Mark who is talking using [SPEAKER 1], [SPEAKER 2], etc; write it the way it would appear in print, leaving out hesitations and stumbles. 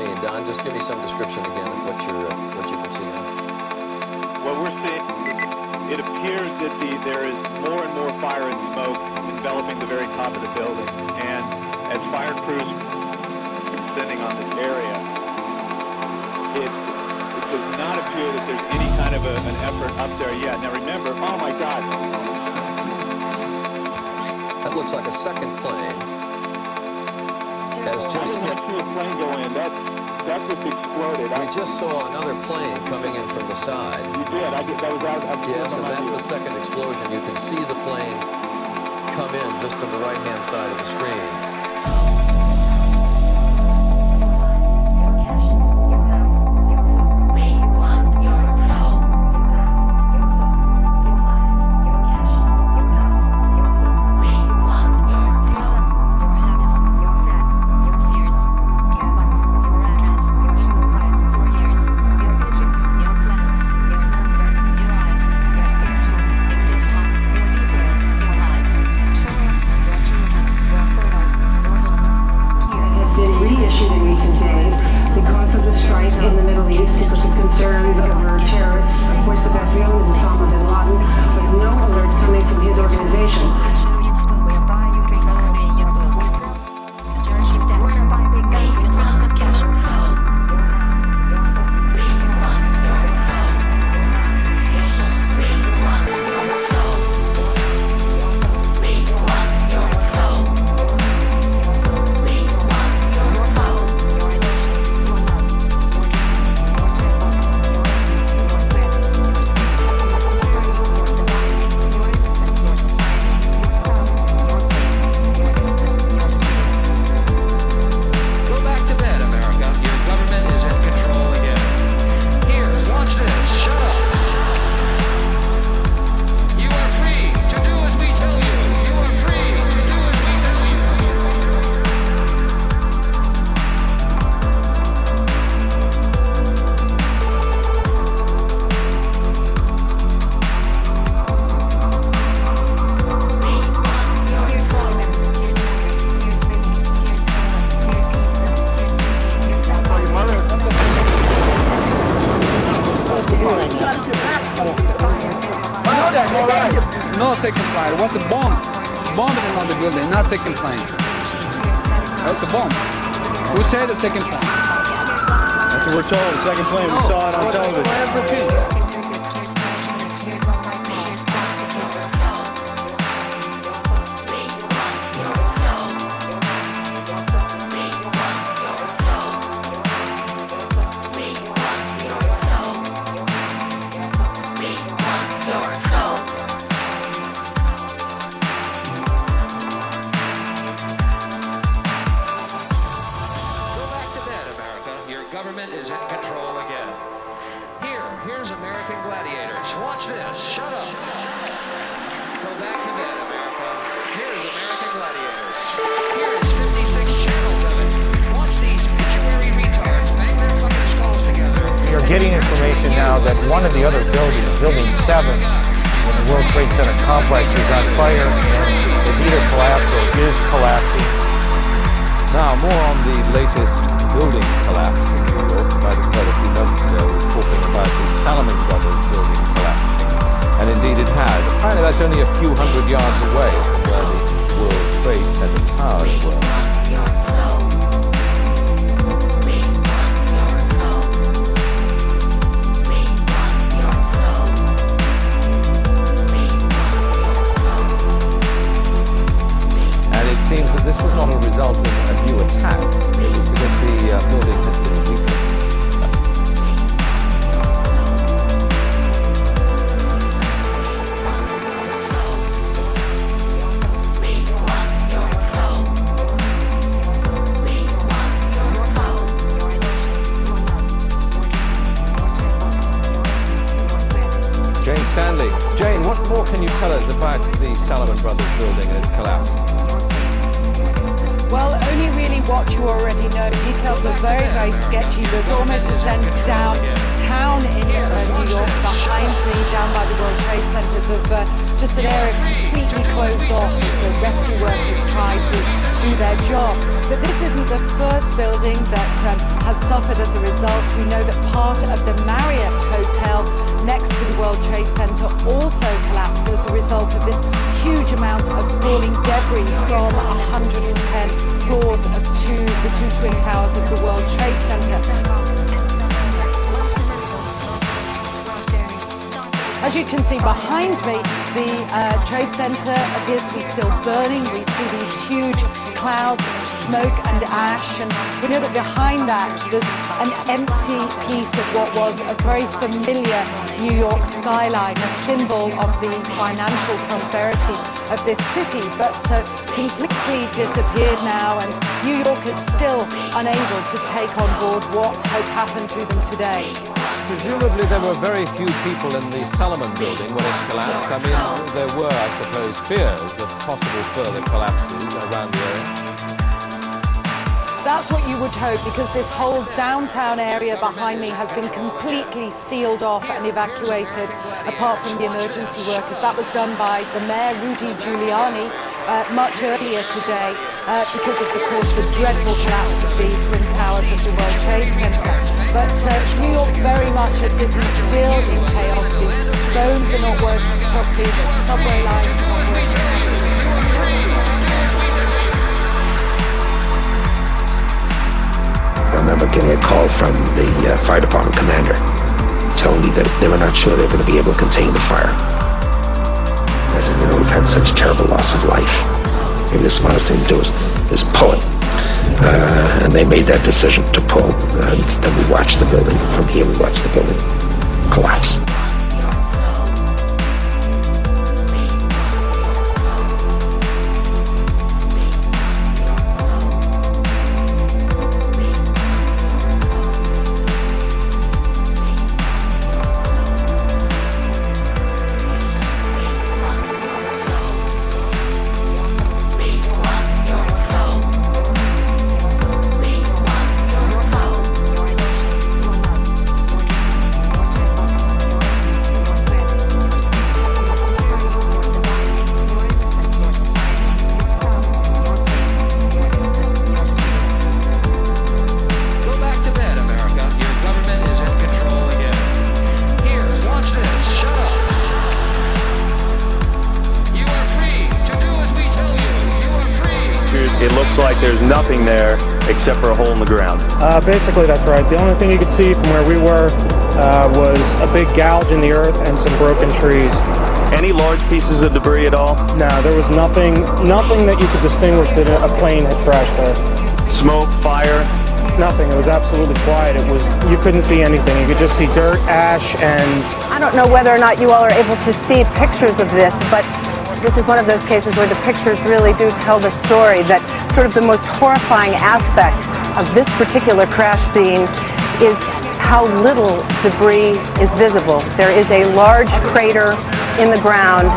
[SPEAKER 1] scene. Don, just give me some description again of what you can see now.
[SPEAKER 2] What we're seeing, it appears that there is more and more fire and smoke enveloping the very top of the building. And as fire crews are descending on this area, it does not appear that there's any kind of an effort up there yet. Now remember, oh my God.
[SPEAKER 1] That looks like a second plane. Has just hit.
[SPEAKER 2] I see a plane go in. That just exploded.
[SPEAKER 1] We just saw another plane coming in from the side.
[SPEAKER 2] You did. That was out.
[SPEAKER 1] Yes, and that's the second explosion. You can see the plane come in just from the right-hand side of the screen.
[SPEAKER 3] No second plane. It was a bomb. Bombing on the building, not second plane. That's a bomb. Who said the second plane?
[SPEAKER 4] That's what we're told. The second plane. We saw it on television.
[SPEAKER 5] Government is in control again. Here's American gladiators. Watch this. Shut up. Go back to bed, America. Here's American gladiators. Here is 56 channels of it. Watch these pituitary retards bang their fucking skulls together.
[SPEAKER 4] We are getting information now that one of the other buildings, Building 7, in the World Trade Center complex, is on fire and is either collapsed or is collapsing.
[SPEAKER 6] Now, more on the latest building collapse in New York. You might have heard a few moments ago I was talking about the Salomon Brothers building collapsing. And indeed it has. Apparently that's only a few hundred yards away from where the World Trade Center towers were. It seems that this was not a result of a new attack. It was because the building had been weakened. Jane Stanley. Jane, what more can you tell us about the Salomon Brothers building and its collapse?
[SPEAKER 7] Well, only really what you already know. Details are very, very sketchy. There's almost a sense downtown in New York, behind me, down by the World Trade Centers, of just an area completely closed off as the rescue workers try to do their job. But this isn't the first building that has suffered as a result. We know that part of the Marriott Hotel next to the World Trade Center also collapsed as a result of this huge amount of falling debris from 110 floors of the two twin towers of the World Trade Center. As you can see behind me, the Trade Center appears to be still burning. We see these huge clouds of smoke and ash, and we know that behind that there's an empty piece of what was a very familiar New York skyline, a symbol of the financial prosperity of this city, but completely disappeared now, and New York is still unable to take on board what has happened to them today.
[SPEAKER 6] Presumably there were very few people in the Salomon building when it collapsed. I mean, there were, I suppose, fears of possible further collapses around the area.
[SPEAKER 7] That's what you would hope, because this whole downtown area behind me has been completely sealed off and evacuated, apart from the emergency workers. That was done by the mayor, Rudy Giuliani, much earlier today, because of, course, the dreadful collapse of the Twin Towers of the World Trade Center. But New York very much a city still in chaos. The phones are not working properly, the subway lines are not working properly.
[SPEAKER 8] I remember getting a call from the fire department commander telling me that they were not sure they were going to be able to contain the fire. I said, you know, we've had such a terrible loss of life. Maybe the smartest thing to do is pull it. And they made that decision to pull. And then we watched the building, from here we watched the building collapse.
[SPEAKER 2] It looks like there's nothing there except for a hole in the ground.
[SPEAKER 4] Basically, that's right. The only thing you could see from where we were was a big gouge in the earth and some broken trees.
[SPEAKER 2] Any large pieces of debris at all?
[SPEAKER 4] No, there was nothing that you could distinguish that a plane had crashed there.
[SPEAKER 2] Smoke, fire?
[SPEAKER 4] Nothing. It was absolutely quiet. You couldn't see anything. You could just see dirt, ash, and...
[SPEAKER 9] I don't know whether or not you all are able to see pictures of this, but this is one of those cases where the pictures really do tell the story, that sort of the most horrifying aspect of this particular crash scene is how little debris is visible. There is a large crater in the ground.